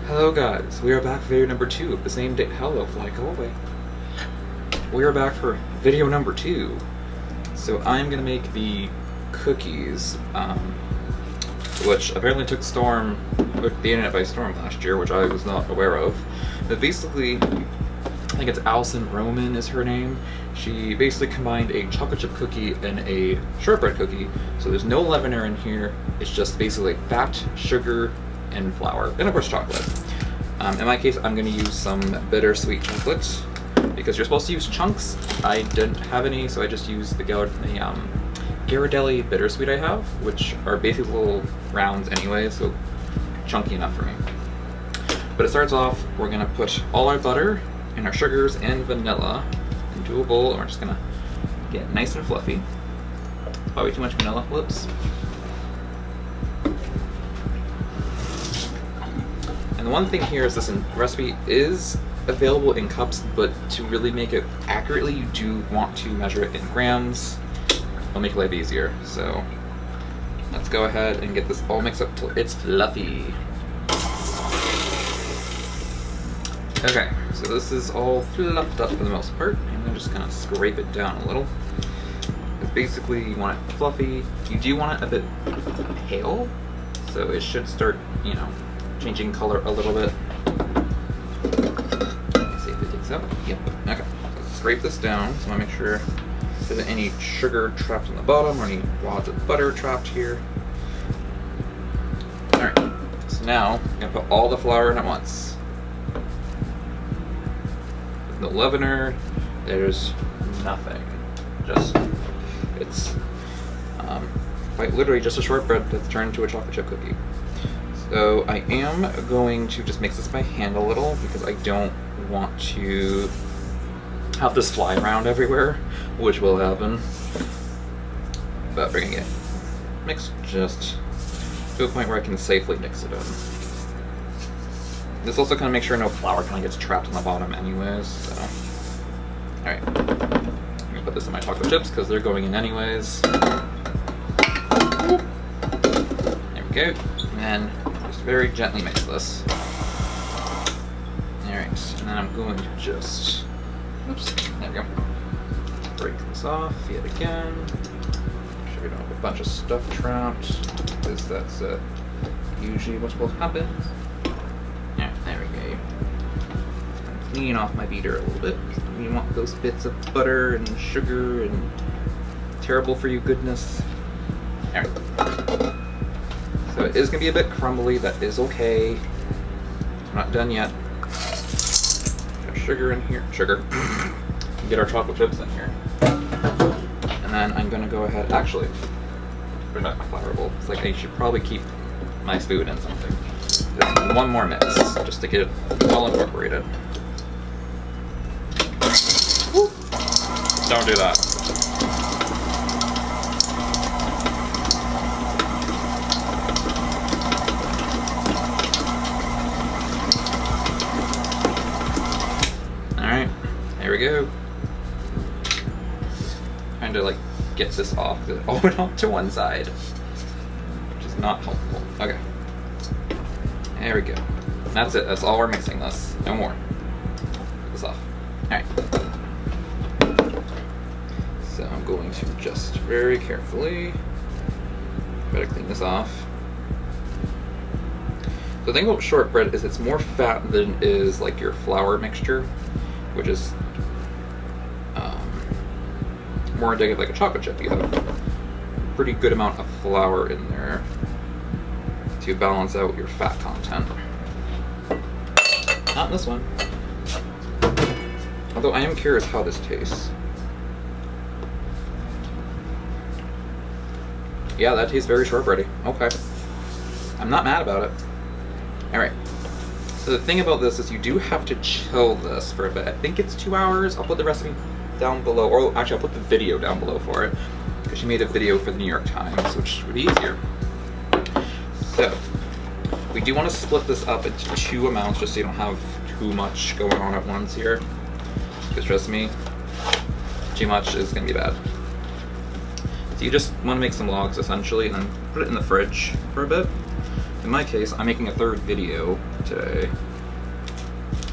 Hello guys, we are back for video number 2 of the same day. Hello fly, go away. We are back for video number 2. So I'm gonna make the cookies, which apparently took the internet by storm last year, which I was not aware of. But basically, I think it's Allison Roman is her name. She basically combined a chocolate chip cookie and a shortbread cookie. So there's no leavener in here. It's just basically fat, sugar, and flour, and of course chocolate. In my case, I'm going to use some bittersweet chocolate because you're supposed to use chunks. I didn't have any, so I just used the Ghirardelli bittersweet I have, which are basically little rounds anyway, so chunky enough for me. But it starts off, we're going to put all our butter and our sugars and vanilla into a bowl, and we're just going to get it nice and fluffy. Probably too much vanilla, whoops. And the one thing here is this recipe is available in cups, but to really make it accurately, you do want to measure it in grams. It'll make life easier. So let's go ahead and get this all mixed up till it's fluffy. Okay, so this is all fluffed up for the most part. I'm just gonna scrape it down a little. Because basically you want it fluffy. You do want it a bit pale, so it should start, changing color a little bit. Let's see if it takes up. Yep. Okay. So let's scrape this down. So I want to make sure there isn't any sugar trapped on the bottom or any wads of butter trapped here. Alright. So now I'm going to put all the flour in at once. With no leavener, there's nothing. It's quite literally just a shortbread that's turned into a chocolate chip cookie. So I am going to just mix this by hand a little because I don't want to have this fly around everywhere, which will happen. But we're gonna get mixed just to a point where I can safely mix it in. This also kind of makes sure no flour kind of gets trapped on the bottom anyways, so. Alright, I'm gonna put this in my chocolate chips because they're going in anyways. There we go, and then very gently mix this. Alright, and then I'm going to just, oops, there we go. Break this off yet again. Make sure we don't have a bunch of stuff trapped, because that's usually what's supposed to happen. Alright, there we go. I'm cleaning off my beater a little bit. We want those bits of butter and sugar and terrible for you goodness. Alright. So it is going to be a bit crumbly, that is okay. I'm not done yet. Got sugar in here. Sugar. Get our chocolate chips in here. And then I'm going to go ahead, actually, bring back my flour bowl. It's like I should probably keep my spoon in something. Just one more mix, just to get it all incorporated. Woo. Don't do that. There we go. Trying to get this off because it all went off to one side, which is not helpful. Okay. There we go. That's it. That's all we're mixing this. No more. Get this off. Alright. So I'm going to just very carefully try to clean this off. The thing about shortbread is it's more fat than is your flour mixture, which is more indicative like a chocolate chip. You have a pretty good amount of flour in there to balance out your fat content. Not this one. Although I am curious how this tastes. Yeah, that tastes very shortbready. Okay. I'm not mad about it. Alright. So the thing about this is you do have to chill this for a bit. I think it's 2 hours. I'll put the recipe down below, or actually I'll put the video down below for it, because she made a video for the New York Times, which would be easier. So, we do want to split this up into 2 amounts just so you don't have too much going on at once here. Because trust me, too much is going to be bad. So you just want to make some logs essentially, and then put it in the fridge for a bit. In my case, I'm making a third video today.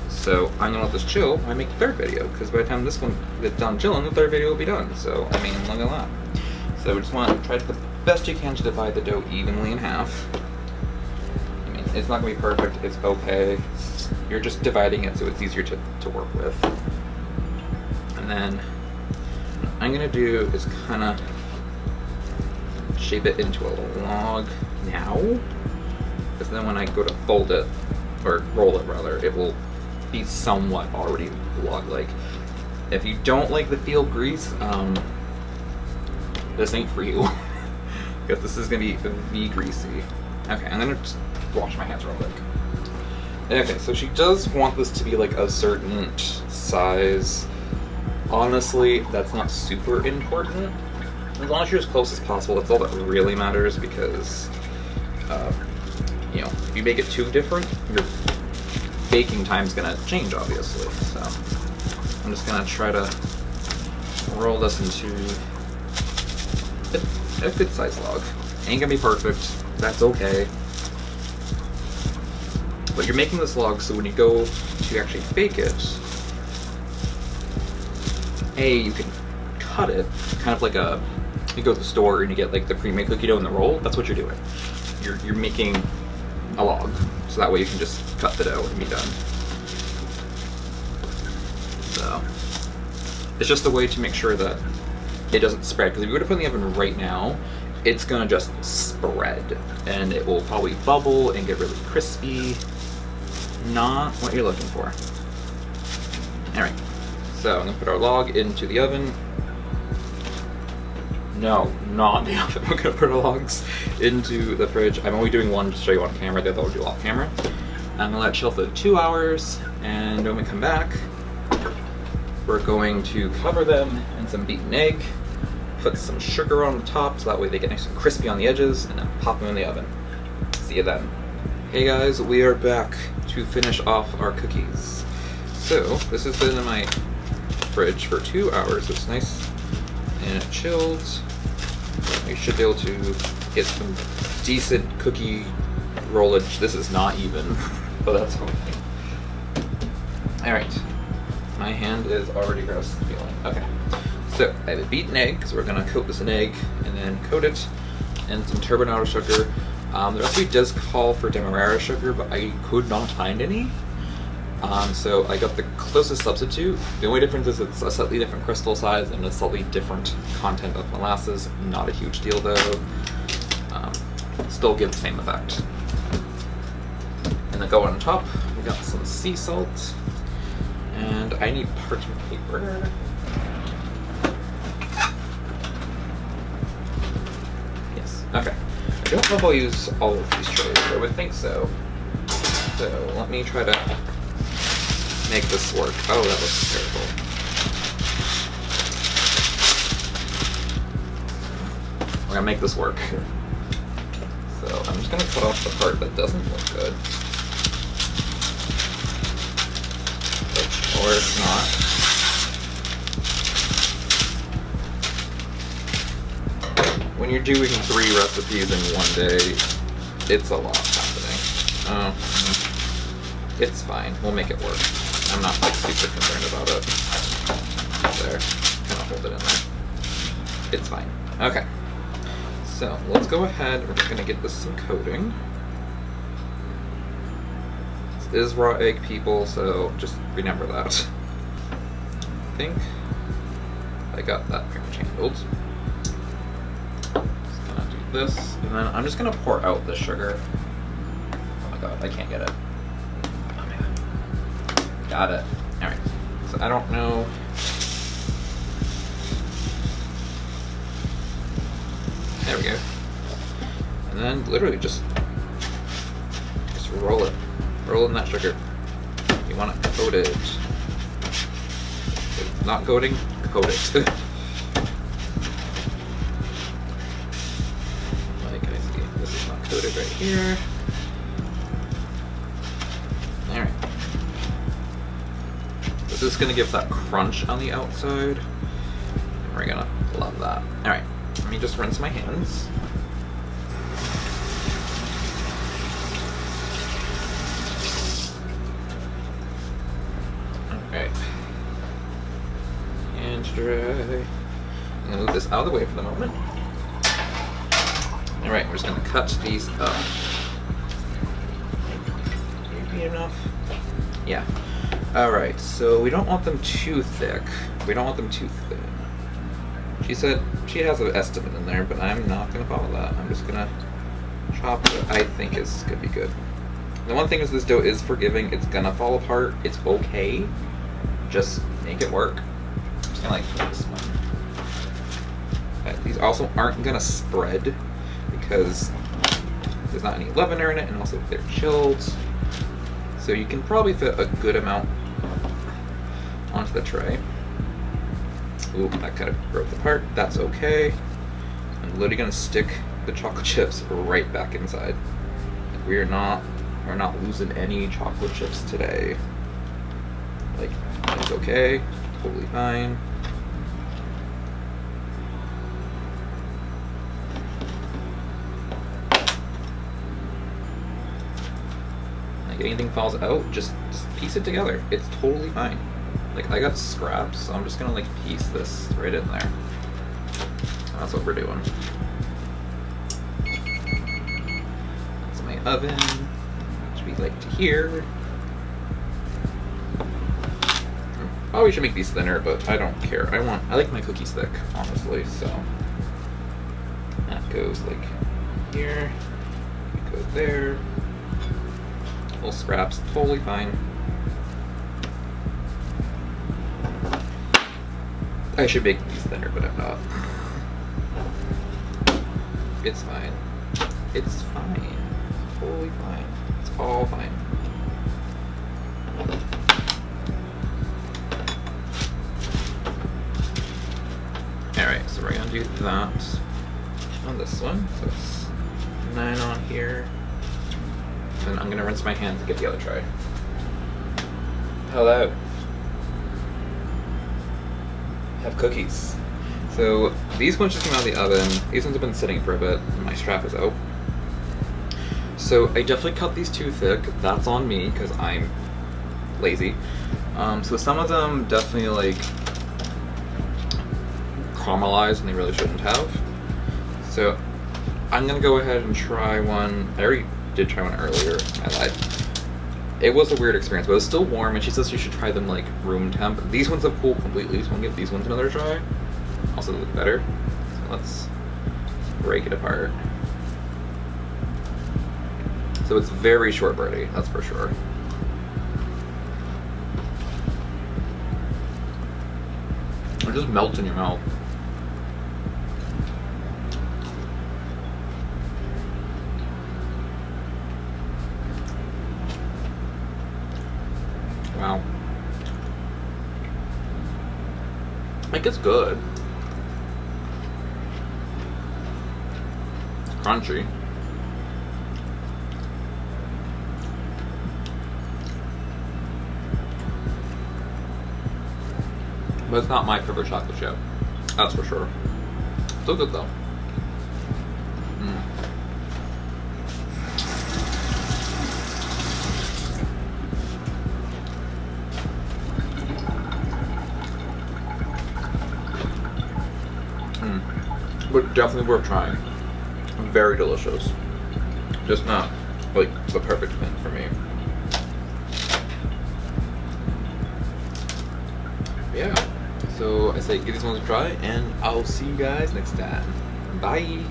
So I'm gonna let this chill when I make the third video, because by the time this one gets done chilling, the third video will be done. So, I mean, look at that. So we just want to try the best you can to divide the dough evenly in half. I mean, it's not gonna be perfect, it's okay. You're just dividing it so it's easier to work with. And then what I'm gonna do is kind of shape it into a log now, because then when I go to fold it, or roll it rather, it will be somewhat already log-like. If you don't like the feel of grease, this ain't for you, because this is gonna be greasy. Okay, I'm gonna just wash my hands real quick. Okay, so she does want this to be like a certain size. Honestly, that's not super important. As long as you're as close as possible, that's all that really matters, because, you know, if you make it too different, your baking time's gonna change, obviously. So I'm just gonna try to roll this into a good size log. Ain't gonna be perfect, that's okay. But you're making this log so when you go to actually bake it, you can cut it, kind of like you go to the store and you get like the pre-made cookie dough in the roll. That's what you're doing. You're making a log, so that way you can just cut the dough and be done. So it's just a way to make sure that it doesn't spread, because if you were to put it in the oven right now, it's gonna just spread and it will probably bubble and get really crispy. Not what you're looking for. Alright, so I'm gonna put our log into the oven. No, not the oven. We're gonna put our logs into the fridge. I'm only doing one to show you on camera, the other I'll do off camera. I'm gonna let it chill for 2 hours, and when we come back, we're going to cover them in some beaten egg, put some sugar on the top so that way they get nice and crispy on the edges, and then pop them in the oven. See you then. Hey guys, we are back to finish off our cookies. So this has been in my fridge for 2 hours. It's nice and it chilled. You should be able to get some decent cookie rollage. This is not even, but that's okay. Alright, my hand is already gross feeling. Okay, so I have a beaten egg, so we're gonna coat this in egg and then coat it in some turbinado sugar. The recipe does call for demerara sugar, but I could not find any. So I got the closest substitute. The only difference is it's a slightly different crystal size and a slightly different content of molasses. Not a huge deal though. Still gives the same effect. And then go on top, we got some sea salt. And I need parchment paper. Yes, okay. I don't know if I'll use all of these trays, I would think so. So let me try to make this work. Oh, that looks terrible. We're gonna make this work. So I'm just gonna cut off the part that doesn't look good. Or it's not. When you're doing 3 recipes in one day, it's a lot happening. It's fine. We'll make it work. I'm not like super concerned about it. There. Kind of hold it in there. It's fine. Okay. So let's go ahead. We're just gonna get this some coating. This is raw egg, people, so just remember that. I think I got that pretty much handled. This, and then I'm just gonna pour out the sugar. Oh my god, I can't get it. Oh my god. Got it. Alright. So I don't know. There we go. And then literally just roll it. Roll in that sugar. You want it coated. If not coating, coat it. Coated right here. Alright. This is going to give that crunch on the outside. And we're going to love that. Alright. Let me just rinse my hands. tray. I'm gonna move this out of the way for the moment. Alright, we're just gonna cut these up. Maybe enough? Yeah. Alright, so we don't want them too thick. We don't want them too thin. She said she has an estimate in there, but I'm not gonna follow that. I'm just gonna chop what I think is gonna be good. The one thing is this dough is forgiving. It's gonna fall apart. It's okay. Just make it work. I'm just gonna like this one. These also aren't gonna spread because there's not any leavener in it, and also they're chilled. So you can probably fit a good amount onto the tray. Ooh, that kind of broke apart. That's okay. I'm literally gonna stick the chocolate chips right back inside. We're not losing any chocolate chips today. Like, it's okay, totally fine. Like anything falls out, just piece it together. It's totally fine. Like I got scraps, so I'm just gonna like piece this right in there. That's what we're doing. That's my oven, which we like to hear. Oh, we should make these thinner, but I don't care. I like my cookies thick, honestly, so that goes like here, we go there. Little scraps, totally fine. I should make these thinner, but I'm not. It's fine. It's fine. Totally fine. It's all fine. Alright, so we're gonna do that on this one. So it's 9 on here. And I'm gonna rinse my hands to get the other tray. Hello. Have cookies. So these ones just came out of the oven. These ones have been sitting for a bit. My strap is out. So I definitely cut these too thick. That's on me because I'm lazy. So some of them definitely like caramelized and they really shouldn't have. So I'm gonna go ahead and try one. I already did try one earlier. I lied. It was a weird experience, but it was still warm, and she says you should try them like room temp. These ones have cooled completely, so I'm gonna give these ones another try. Also, they look better. So let's break it apart. So it's very shortbready, that's for sure. It just melts in your mouth. Wow. Like, it's good. It's crunchy. But it's not my favorite chocolate chip. That's for sure. Still good though. But definitely worth trying. Very delicious. Just not like the perfect fit for me. Yeah. So I say give these ones a try, and I'll see you guys next time. Bye.